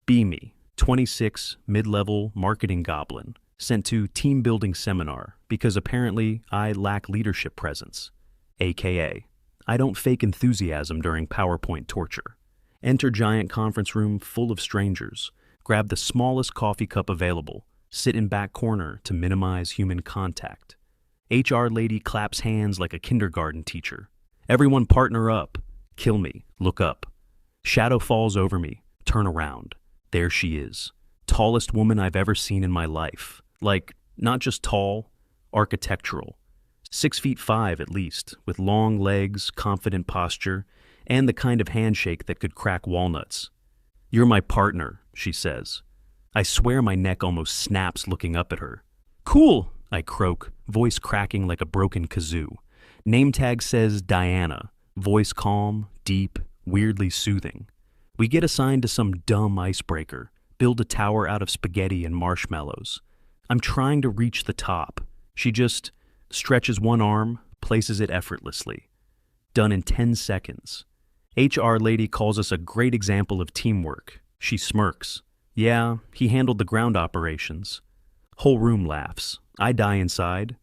Be me, 26, mid-level marketing goblin, sent to team building seminar because apparently I lack leadership presence. AKA, I don't fake enthusiasm during PowerPoint torture. Enter giant conference room full of strangers. Grab the smallest coffee cup available. Sit in back corner to minimize human contact. HR lady claps hands like a kindergarten teacher. Everyone partner up. Kill me. Look up. Shadow falls over me. Turn around. There she is. Tallest woman I've ever seen in my life. Like, not just tall, architectural. 6'5" at least, with long legs, confident posture, and the kind of handshake that could crack walnuts. You're my partner, she says. I swear my neck almost snaps looking up at her. Cool, I croak, voice cracking like a broken kazoo. Name tag says Diana, voice calm, deep, weirdly soothing. We get assigned to some dumb icebreaker, build a tower out of spaghetti and marshmallows. I'm trying to reach the top. She just stretches one arm, places it effortlessly. Done in 10 seconds. HR lady calls us a great example of teamwork. She smirks. Yeah, he handled the ground operations. Whole room laughs. I die inside.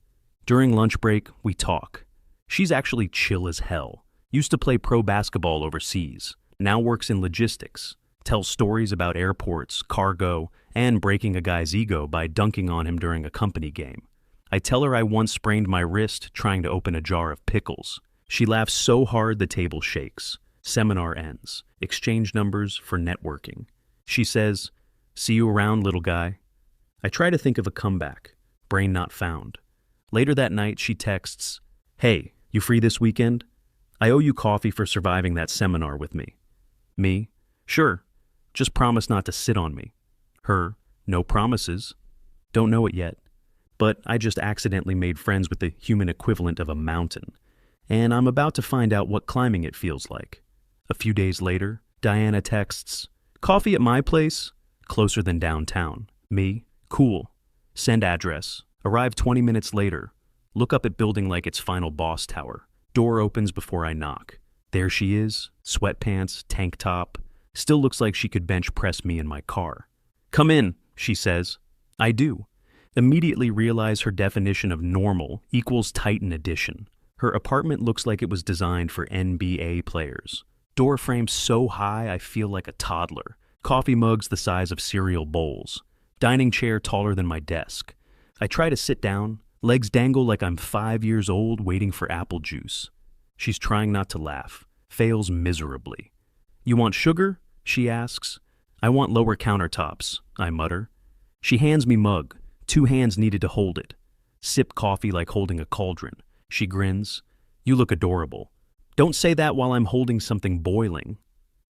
During lunch break, we talk. She's actually chill as hell. Used to play pro basketball overseas. Now works in logistics. Tells stories about airports, cargo, and breaking a guy's ego by dunking on him during a company game. I tell her I once sprained my wrist trying to open a jar of pickles. She laughs so hard the table shakes. Seminar ends. Exchange numbers for networking. She says, "See you around, little guy." I try to think of a comeback. Brain not found. Later that night, she texts, "Hey, you free this weekend? I owe you coffee for surviving that seminar with me." Me, "Sure. Just promise not to sit on me." Her, "No promises. Don't know it yet. But I just accidentally made friends with the human equivalent of a mountain. And I'm about to find out what climbing it feels like." A few days later, Diana texts, "Coffee at my place? Closer than downtown." Me, "Cool. Send address. Arrive 20 minutes later. Look up at building like its final boss tower. Door opens before I knock. There she is, sweatpants, tank top. Still looks like she could bench press me in my car. "Come in," she says. I do. Immediately realize her definition of normal equals Titan Edition. Her apartment looks like it was designed for NBA players. Door frame so high I feel like a toddler. Coffee mugs the size of cereal bowls. Dining chair taller than my desk. I try to sit down. Legs dangle like I'm 5 years old waiting for apple juice. She's trying not to laugh. Fails miserably. "You want sugar?" she asks. "I want lower countertops," I mutter. She hands me mug. 2 hands needed to hold it. Sip coffee like holding a cauldron. She grins. "You look adorable." "Don't say that while I'm holding something boiling."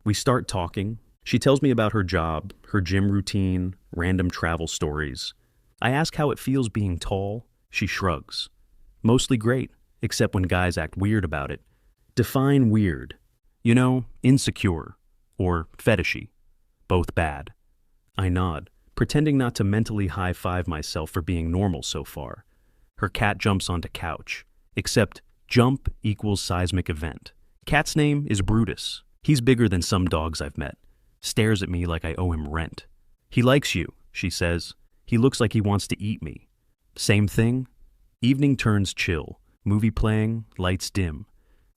We start talking. She tells me about her job, her gym routine, random travel stories. I ask how it feels being tall. She shrugs. "Mostly great, except when guys act weird about it." Define weird. You know, insecure. Or fetishy. Both bad. I nod, pretending not to mentally high-five myself for being normal so far. Her cat jumps onto couch. Except jump equals seismic event. Cat's name is Brutus. He's bigger than some dogs I've met. Stares at me like I owe him rent. "He likes you," she says. "He looks like he wants to eat me." Same thing? Evening turns chill. Movie playing, lights dim.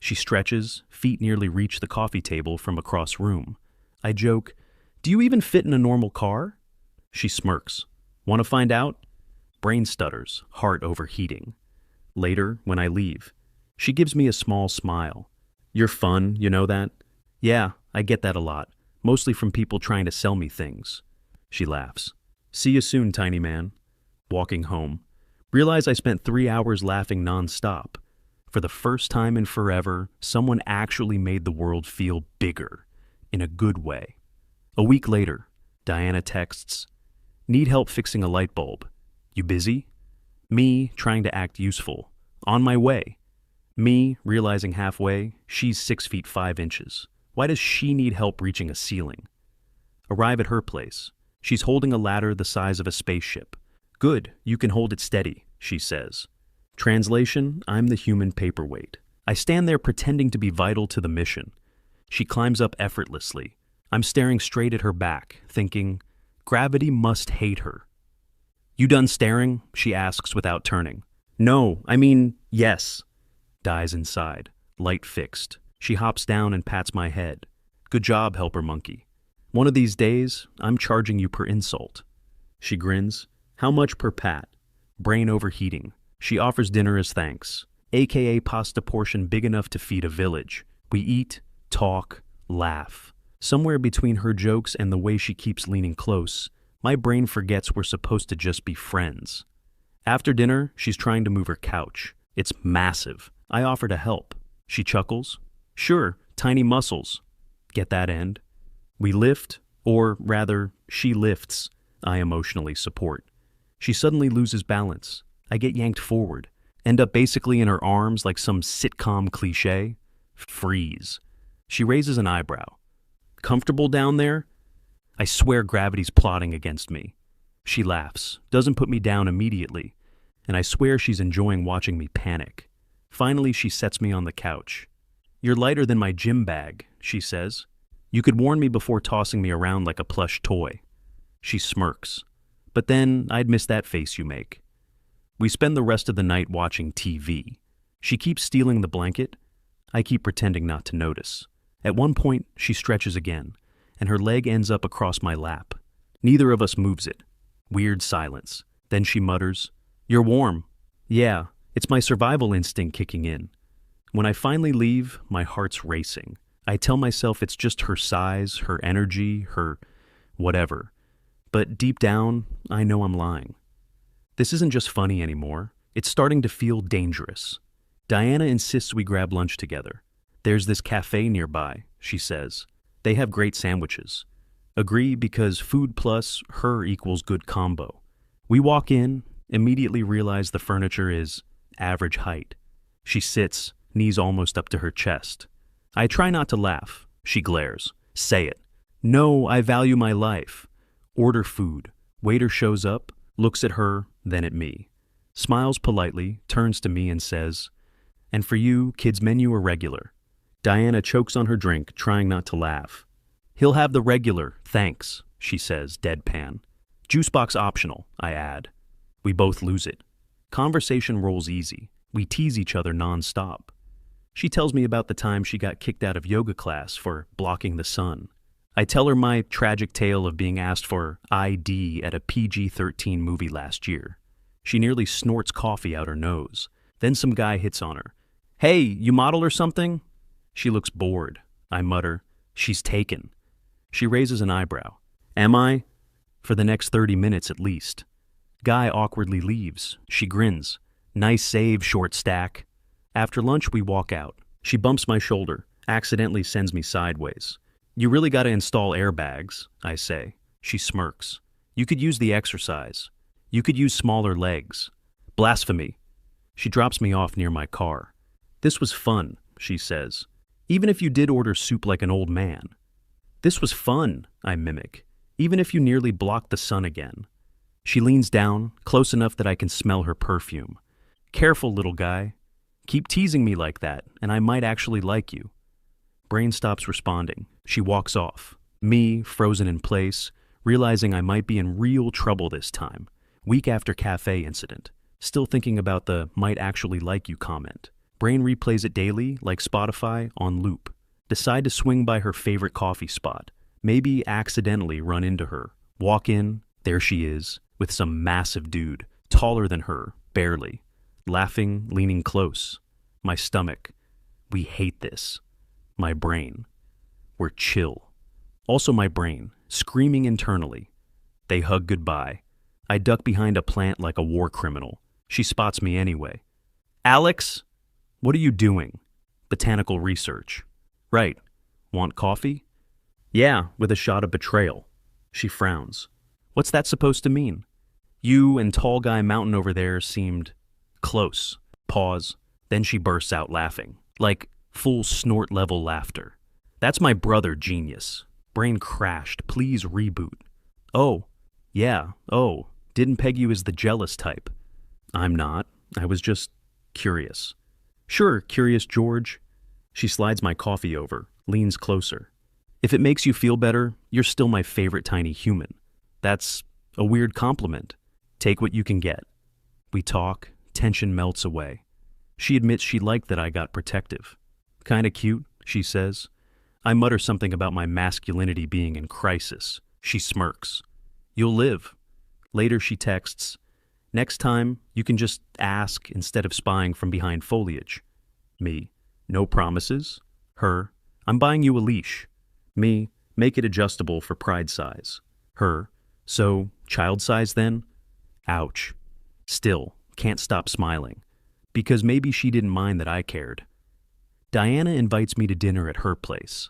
She stretches, feet nearly reach the coffee table from across room. I joke, "Do you even fit in a normal car?" She smirks. "Want to find out?" Brain stutters, heart overheating. Later, when I leave, she gives me a small smile. "You're fun, you know that?" "Yeah, I get that a lot, mostly from people trying to sell me things." She laughs. "See you soon, tiny man." Walking home, realize I spent 3 hours laughing nonstop. For the first time in forever, someone actually made the world feel bigger, in a good way. A week later, Diana texts, "Need help fixing a light bulb. You busy?" Me, trying to act useful. "On my way." Me, realizing halfway, she's 6'5". Why does she need help reaching a ceiling? Arrive at her place. She's holding a ladder the size of a spaceship. "Good, you can hold it steady," she says. Translation, I'm the human paperweight. I stand there pretending to be vital to the mission. She climbs up effortlessly. I'm staring straight at her back, thinking, gravity must hate her. You done staring? She asks without turning. No, I mean, yes. Dies inside, light fixed. She hops down and pats my head. Good job, helper monkey. One of these days, I'm charging you per insult. She grins. How much per pat? Brain overheating. She offers dinner as thanks, aka pasta portion big enough to feed a village. We eat, talk, laugh. Somewhere between her jokes and the way she keeps leaning close, my brain forgets we're supposed to just be friends. After dinner, she's trying to move her couch. It's massive. I offer to help. She chuckles. Sure, tiny muscles. Get that end? We lift, or rather, she lifts. I emotionally support. She suddenly loses balance. I get yanked forward, end up basically in her arms like some sitcom cliche. Freeze. She raises an eyebrow. Comfortable down there? I swear gravity's plotting against me. She laughs, doesn't put me down immediately, and I swear she's enjoying watching me panic. Finally, she sets me on the couch. You're lighter than my gym bag, she says. You could warn me before tossing me around like a plush toy. She smirks. But then I'd miss that face you make. We spend the rest of the night watching TV. She keeps stealing the blanket. I keep pretending not to notice. At one point, she stretches again, and her leg ends up across my lap. Neither of us moves it. Weird silence. Then she mutters, You're warm. Yeah, it's my survival instinct kicking in. When I finally leave, my heart's racing. I tell myself it's just her size, her energy, her whatever. But deep down, I know I'm lying. This isn't just funny anymore. It's starting to feel dangerous. Diana insists we grab lunch together. There's this cafe nearby, she says. They have great sandwiches. Agree because food plus her equals good combo. We walk in, immediately realize the furniture is average height. She sits, knees almost up to her chest. I try not to laugh. She glares. Say it. No, I value my life. Order food. Waiter shows up, looks at her, then at me. Smiles politely, turns to me and says, And for you, kids' menu or regular? Diana chokes on her drink, trying not to laugh. He'll have the regular, thanks, she says, deadpan. Juice box optional, I add. We both lose it. Conversation rolls easy. We tease each other non-stop. She tells me about the time she got kicked out of yoga class for blocking the sun. I tell her my tragic tale of being asked for ID at a PG-13 movie last year. She nearly snorts coffee out her nose. Then some guy hits on her. Hey, you model or something? She looks bored. I mutter, She's taken. She raises an eyebrow. Am I? For the next 30 minutes at least. Guy awkwardly leaves. She grins. Nice save, short stack. After lunch, we walk out. She bumps my shoulder, accidentally sends me sideways. You really gotta install airbags, I say. She smirks. You could use the exercise. You could use smaller legs. Blasphemy. She drops me off near my car. This was fun, she says. Even if you did order soup like an old man. This was fun, I mimic. Even if you nearly blocked the sun again. She leans down, close enough that I can smell her perfume. Careful, little guy. Keep teasing me like that, and I might actually like you. Brain stops responding. She walks off. Me, frozen in place, realizing I might be in real trouble this time. Week after cafe incident. Still thinking about the might actually like you comment. Brain replays it daily, like Spotify, on loop. Decide to swing by her favorite coffee spot. Maybe accidentally run into her. Walk in, there she is, with some massive dude, taller than her, barely. Laughing, leaning close. My stomach. We hate this. My brain. We're chill. Also my brain, screaming internally. They hug goodbye. I duck behind a plant like a war criminal. She spots me anyway. Alex? What are you doing? Botanical research. Right. Want coffee? Yeah, with a shot of betrayal. She frowns. What's that supposed to mean? You and tall guy mountain over there seemed close. Pause. Then she bursts out laughing. Like full snort level laughter. That's my brother, genius. Brain crashed. Please reboot. Oh. Yeah. Oh. Didn't peg you as the jealous type. I'm not. I was just curious. Sure, Curious George. She slides my coffee over, leans closer. If it makes you feel better, you're still my favorite tiny human. That's a weird compliment. Take what you can get. We talk, tension melts away. She admits she liked that I got protective. Kinda cute, she says. I mutter something about my masculinity being in crisis. She smirks. You'll live. Later she texts, next time, you can just ask instead of spying from behind foliage. Me, no promises. Her, I'm buying you a leash. Me, make it adjustable for pride size. Her, so child size then? Ouch. Still, can't stop smiling. Because maybe she didn't mind that I cared. Diana invites me to dinner at her place.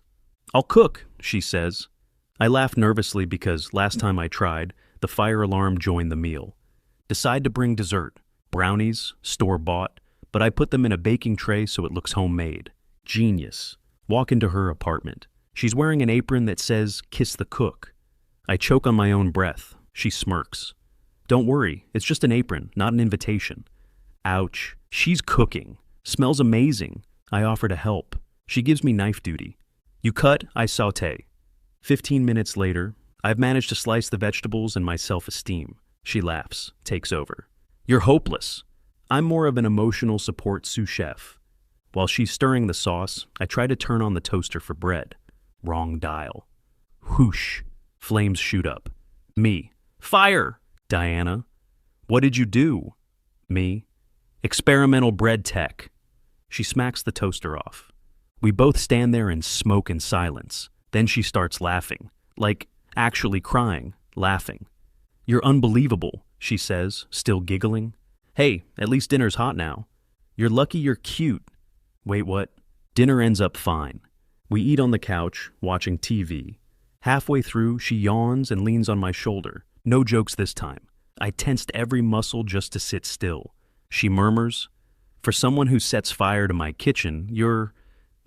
I'll cook, she says. I laugh nervously because last time I tried, the fire alarm joined the meal. Decide to bring dessert. Brownies, store-bought, but I put them in a baking tray so it looks homemade. Genius. Walk into her apartment. She's wearing an apron that says, "Kiss the cook." I choke on my own breath. She smirks. Don't worry, it's just an apron, not an invitation. Ouch. She's cooking. Smells amazing. I offer to help. She gives me knife duty. You cut, I sauté. 15 minutes later, I've managed to slice the vegetables and my self-esteem. She laughs, takes over. You're hopeless. I'm more of an emotional support sous chef. While she's stirring the sauce, I try to turn on the toaster for bread. Wrong dial. Whoosh. Flames shoot up. Me. Fire! Diana. What did you do? Me. Experimental bread tech. She smacks the toaster off. We both stand there and smoke in silence. Then she starts laughing. Like, actually crying, laughing. You're unbelievable, she says, still giggling. Hey, at least dinner's hot now. You're lucky you're cute. Wait, what? Dinner ends up fine. We eat on the couch, watching TV. Halfway through, she yawns and leans on my shoulder. No jokes this time. I tensed every muscle just to sit still. She murmurs, "For someone who sets fire to my kitchen, you're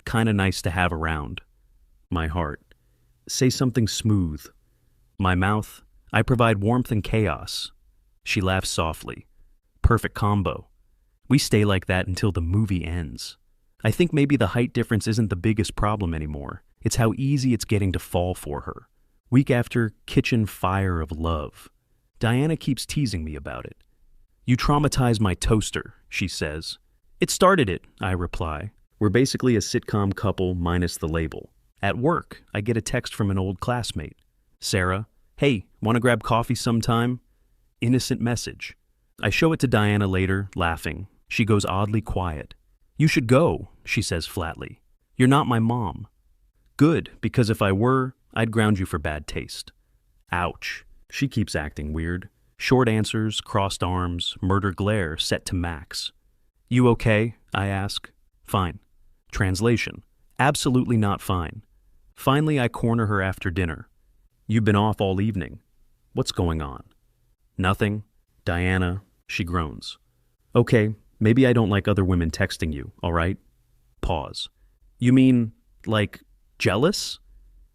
kinda nice to have around." My heart. Say something smooth. My mouth. I provide warmth and chaos. She laughs softly. Perfect combo. We stay like that until the movie ends. I think maybe the height difference isn't the biggest problem anymore. It's how easy it's getting to fall for her. Week after kitchen fire of love. Diana keeps teasing me about it. You traumatized my toaster, she says. It started it, I reply. We're basically a sitcom couple minus the label. At work, I get a text from an old classmate. Sarah, hey, want to grab coffee sometime? Innocent message. I show it to Diana later, laughing. She goes oddly quiet. You should go, she says flatly. You're not my mom. Good, because if I were, I'd ground you for bad taste. Ouch. She keeps acting weird. Short answers, crossed arms, murder glare set to max. You okay? I ask. Fine. Translation. Absolutely not fine. Finally, I corner her after dinner. You've been off all evening. What's going on? Nothing. Diana, she groans. Okay, maybe I don't like other women texting you, all right? Pause. You mean, like, jealous?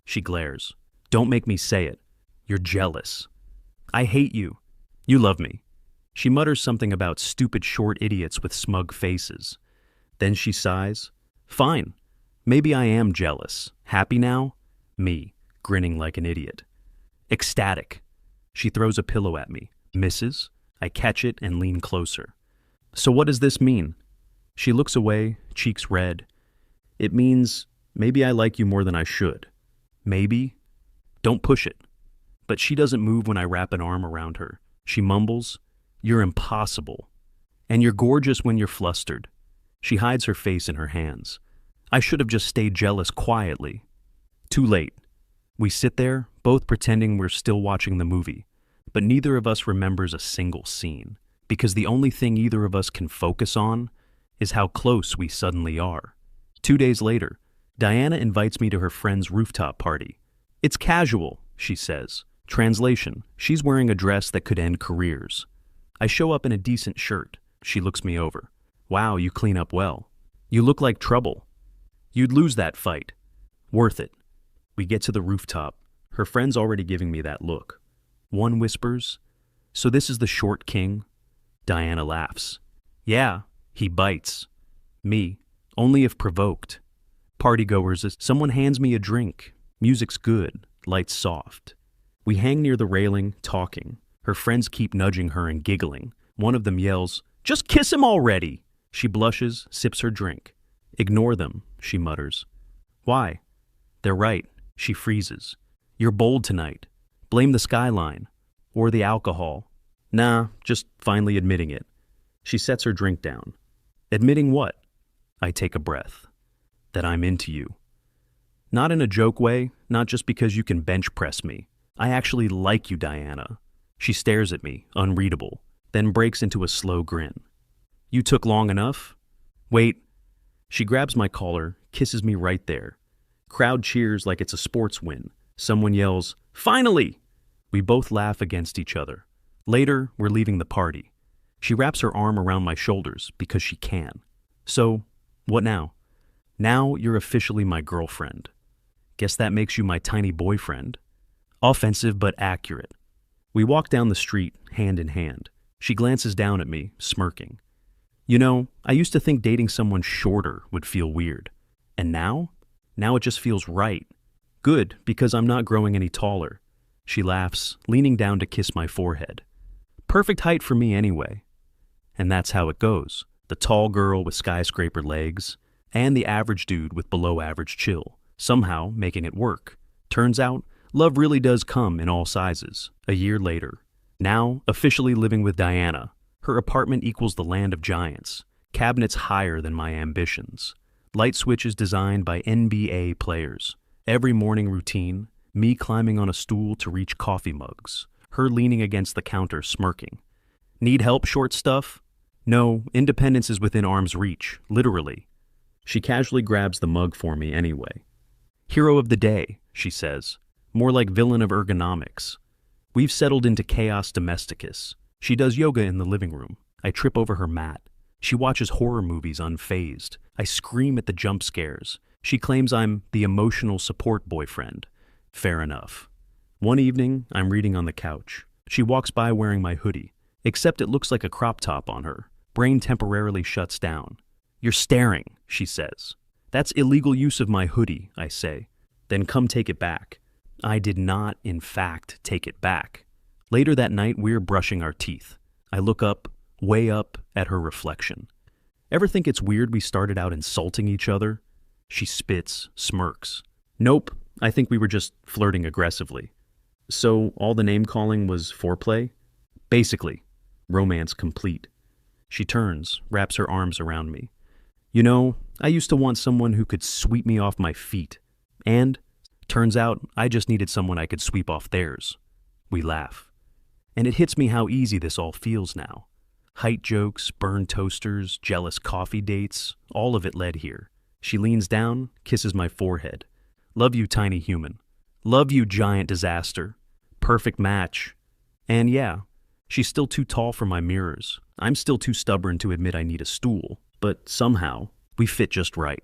She glares. Don't make me say it. You're jealous. I hate you. You love me. She mutters something about stupid short idiots with smug faces. Then she sighs. Fine. Maybe I am jealous. Happy now? Me, grinning like an idiot. Ecstatic. She throws a pillow at me. Misses. I catch it and lean closer. So what does this mean? She looks away, cheeks red. It means maybe I like you more than I should. Maybe. Don't push it. But she doesn't move when I wrap an arm around her. She mumbles, You're impossible. And you're gorgeous when you're flustered. She hides her face in her hands. I should have just stayed jealous quietly. Too late. We sit there, both pretending we're still watching the movie, but neither of us remembers a single scene, because the only thing either of us can focus on is how close we suddenly are. 2 days later, Diana invites me to her friend's rooftop party. It's casual, she says. Translation, she's wearing a dress that could end careers. I show up in a decent shirt. She looks me over. Wow, you clean up well. You look like trouble. You'd lose that fight. Worth it. We get to the rooftop. Her friend's already giving me that look. One whispers, So this is the short king? Diana laughs. Yeah, he bites. Me, only if provoked. Partygoers, someone hands me a drink. Music's good, lights soft. We hang near the railing, talking. Her friends keep nudging her and giggling. One of them yells, "Just kiss him already!" She blushes, sips her drink. "Ignore them," she mutters. "Why?" "They're right." She freezes. "You're bold tonight. Blame the skyline. Or the alcohol." "Nah, just finally admitting it." She sets her drink down. "Admitting what?" I take a breath. "That I'm into you." Not in a joke way, not just because you can bench press me. I actually like you, Diana. She stares at me, unreadable, then breaks into a slow grin. "You took long enough?" "Wait." She grabs my collar, kisses me right there. Crowd cheers like it's a sports win. Someone yells, "Finally!" We both laugh against each other. Later, we're leaving the party. She wraps her arm around my shoulders because she can. "So, what now?" "Now you're officially my girlfriend." "Guess that makes you my tiny boyfriend." Offensive but accurate. We walk down the street, hand in hand. She glances down at me, smirking. "You know, I used to think dating someone shorter would feel weird. And now? Now it just feels right. Good, because I'm not growing any taller." She laughs, leaning down to kiss my forehead. "Perfect height for me anyway." And that's how it goes. The tall girl with skyscraper legs, and the average dude with below average chill, somehow making it work. Turns out, love really does come in all sizes. A year later. Now, officially living with Diana. Her apartment equals the land of giants. Cabinets higher than my ambitions. Light switches designed by NBA players. Every morning routine, me climbing on a stool to reach coffee mugs. Her leaning against the counter smirking. "Need help, short stuff?" "No, independence is within arm's reach, literally." She casually grabs the mug for me anyway. "Hero of the day," she says. More like villain of ergonomics. We've settled into chaos domesticus. She does yoga in the living room. I trip over her mat. She watches horror movies unfazed. I scream at the jump scares. She claims I'm the emotional support boyfriend. Fair enough. One evening, I'm reading on the couch. She walks by wearing my hoodie, except it looks like a crop top on her. Brain temporarily shuts down. "You're staring," she says. "That's illegal use of my hoodie," I say. "Then come take it back." I did not, in fact, take it back. Later that night, we're brushing our teeth. I look up, way up, at her reflection. "Ever think it's weird we started out insulting each other?" She spits, smirks. "Nope, I think we were just flirting aggressively." "So all the name-calling was foreplay?" "Basically. Romance complete." She turns, wraps her arms around me. "You know, I used to want someone who could sweep me off my feet. And turns out I just needed someone I could sweep off theirs." We laugh. And it hits me how easy this all feels now. Height jokes, burned toasters, jealous coffee dates, all of it led here. She leans down, kisses my forehead. "Love you, tiny human. Love you, giant disaster. Perfect match." And yeah, she's still too tall for my mirrors. I'm still too stubborn to admit I need a stool. But somehow, we fit just right.